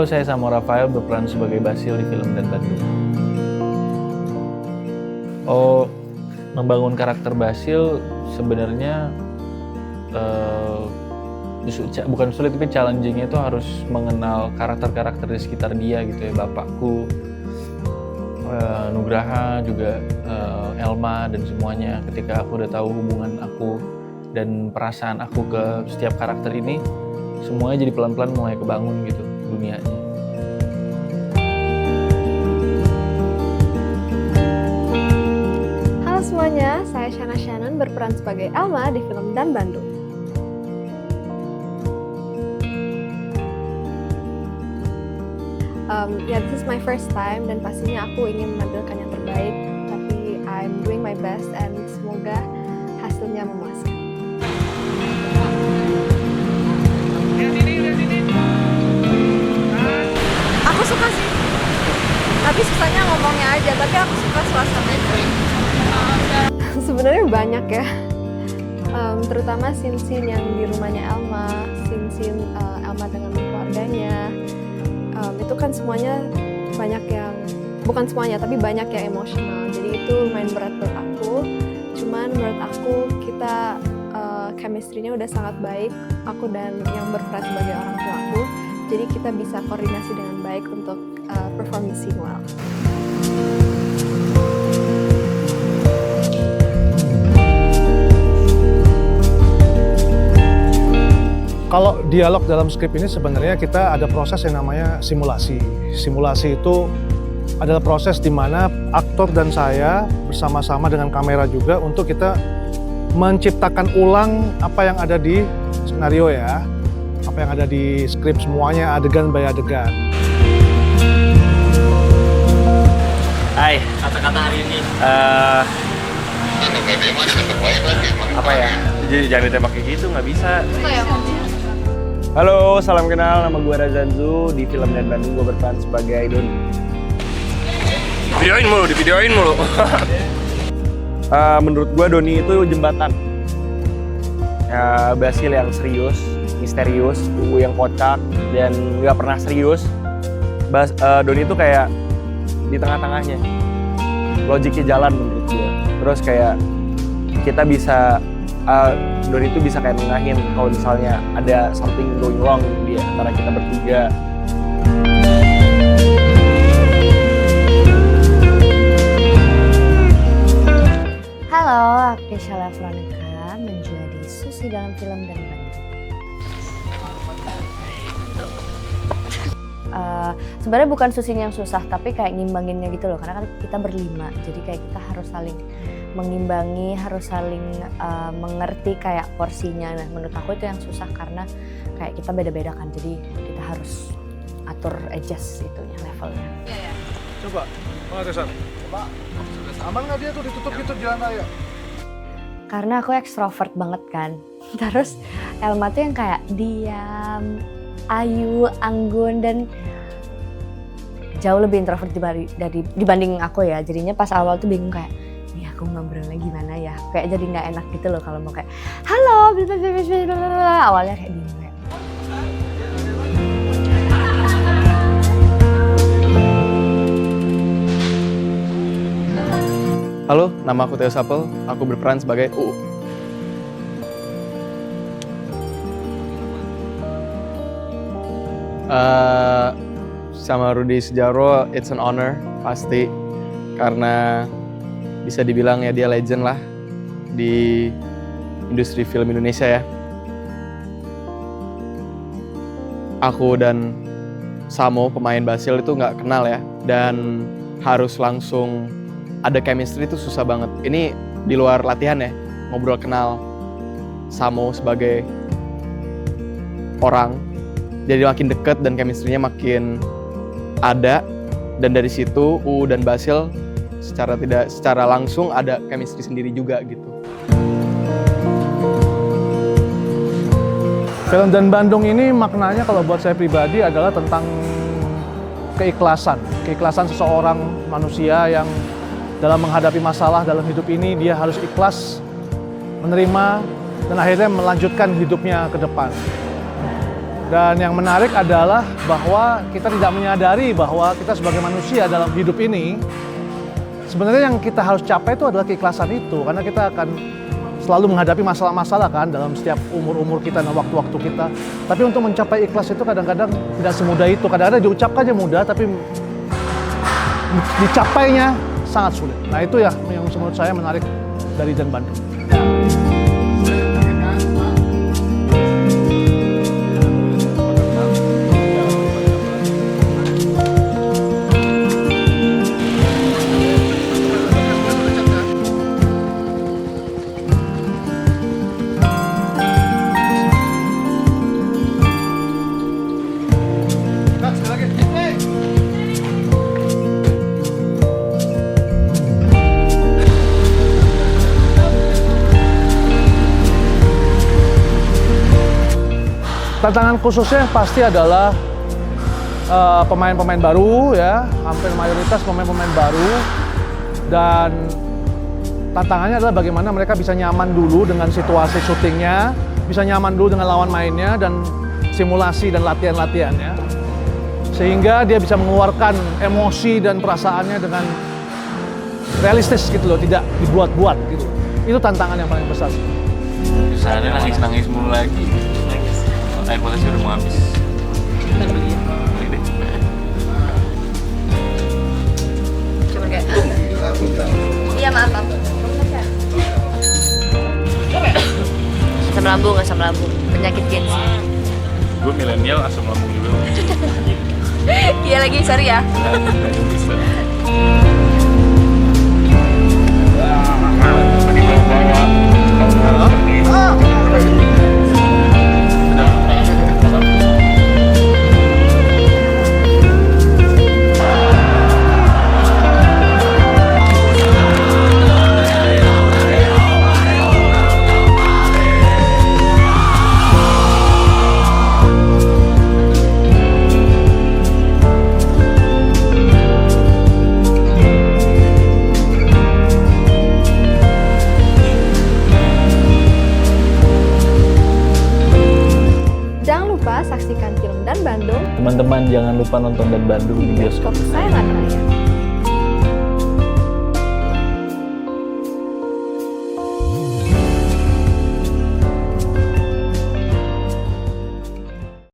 Halo, saya Samo Rafael berperan sebagai Basil di film Dan Bandung. Membangun karakter Basil sebenarnya bukan sulit, tapi challenging-nya itu harus mengenal karakter-karakter di sekitar dia gitu ya. Bapakku, Nugraha, juga Elma dan semuanya. Ketika aku udah tahu hubungan aku dan perasaan aku ke setiap karakter ini, semuanya jadi pelan-pelan mulai kebangun gitu dunianya. Halo semuanya, saya Shana Shannon berperan sebagai Elma di film Dan Bandung. This is my first time dan pastinya aku ingin menampilkan yang terbaik, tapi I'm doing my best and semoga hasilnya memuaskan. Aku suka sih, tapi susahnya ngomongnya aja, tapi aku suka suasananya. Sebenarnya banyak ya, terutama scene-scene yang di rumahnya Elma, scene-scene Elma dengan keluarganya. Itu kan semuanya banyak yang, bukan semuanya, tapi banyak yang emosional. Jadi itu lumayan berat buat aku. Cuman menurut aku kita chemistry-nya udah sangat baik, aku dan yang berperan sebagai orang tua aku. Jadi kita bisa koordinasi dengan baik untuk perform the scene well. Kalau dialog dalam skrip ini sebenarnya kita ada proses yang namanya simulasi. Simulasi itu adalah proses di mana aktor dan saya bersama-sama dengan kamera juga untuk kita menciptakan ulang apa yang ada di skenario ya. Apa yang ada di skrip semuanya adegan by adegan. Hai, kata-kata hari ini. Apa ya? Jadi jangan ditembak kayak gitu, nggak bisa. Halo, salam kenal. Nama gue Razanzu. Di film Dan Bandung gue berperan sebagai Doni. Divideoin mulu. Menurut gue Doni itu jembatan. Basil yang serius, misterius, Ungu yang kocak, dan nggak pernah serius. Doni itu kayak di tengah-tengahnya. Logiknya jalan menurut gue. Terus kayak kita bisa Doni itu bisa kayak nengahin kalau misalnya ada something going wrong di antara kita bertiga. Halo, aku Shala Veronica menjadi Susi dalam film Dan Bandung. Sebenarnya bukan Susinya yang susah, tapi kayak ngimbanginnya gitu loh, karena kan kita berlima, jadi kayak kita harus saling mengimbangi, harus saling mengerti kayak porsinya. Nah, menurut aku itu yang susah karena kayak kita beda-beda kan, jadi kita harus atur adjust itunya, levelnya. Coba, Tesan. Coba, aman nggak dia tuh ditutup gitu jalan raya? Karena aku ekstrovert banget kan, terus Elma tuh yang kayak diam, ayu, anggun, dan jauh lebih introvert dibanding aku ya. Jadinya pas awal tuh bingung kayak, nih aku ngobrolnya gimana ya, kayak jadi nggak enak gitu loh kalau mau kayak halo, awalnya kayak bingung kayak. Halo, nama aku Theo Sapel. Aku berperan sebagai UU. Sama Rudi Sudjarwo, it's an honor pasti, karena bisa dibilang ya dia legend lah di industri film Indonesia ya. Aku dan Samo, pemain Basil itu nggak kenal ya, dan harus langsung ada chemistry itu susah banget. Ini di luar latihan ya, ngobrol kenal Samo sebagai orang, jadi makin deket dan chemistry-nya makin ada, dan dari situ U dan Basil secara langsung ada chemistry sendiri juga gitu. Film Dan Bandung ini maknanya kalau buat saya pribadi adalah tentang keikhlasan. Keikhlasan seseorang manusia yang dalam menghadapi masalah dalam hidup ini dia harus ikhlas menerima dan akhirnya melanjutkan hidupnya ke depan. Dan yang menarik adalah bahwa kita tidak menyadari bahwa kita sebagai manusia dalam hidup ini, sebenarnya yang kita harus capai itu adalah keikhlasan itu. Karena kita akan selalu menghadapi masalah-masalah kan dalam setiap umur-umur kita dan waktu-waktu kita. Tapi untuk mencapai ikhlas itu kadang-kadang tidak semudah itu. Kadang-kadang diucapkannya mudah, tapi dicapainya sangat sulit. Nah itu ya yang menurut saya menarik dari Dan Bandung. Tantangan khususnya pasti adalah pemain-pemain baru ya, hampir mayoritas pemain-pemain baru, dan tantangannya adalah bagaimana mereka bisa nyaman dulu dengan situasi syutingnya, bisa nyaman dulu dengan lawan mainnya dan simulasi dan latihan-latihannya, sehingga dia bisa mengeluarkan emosi dan perasaannya dengan realistis gitu loh, tidak dibuat-buat gitu. Itu tantangan yang paling besar. Sana nangis-nangis mulu lagi. Air potnya udah mau habis. Kita beli ya? Beli deh. Coba kayak. Iya maaf. Asam lambung, penyakit gen. Gue milenial asam lambung juga. Iya lagi, sorry ya. Bisa. Saksikan film Dan Bandung Teman-teman jangan lupa nonton Dan Bandung di di bioskop bioskop kesayangan kalian.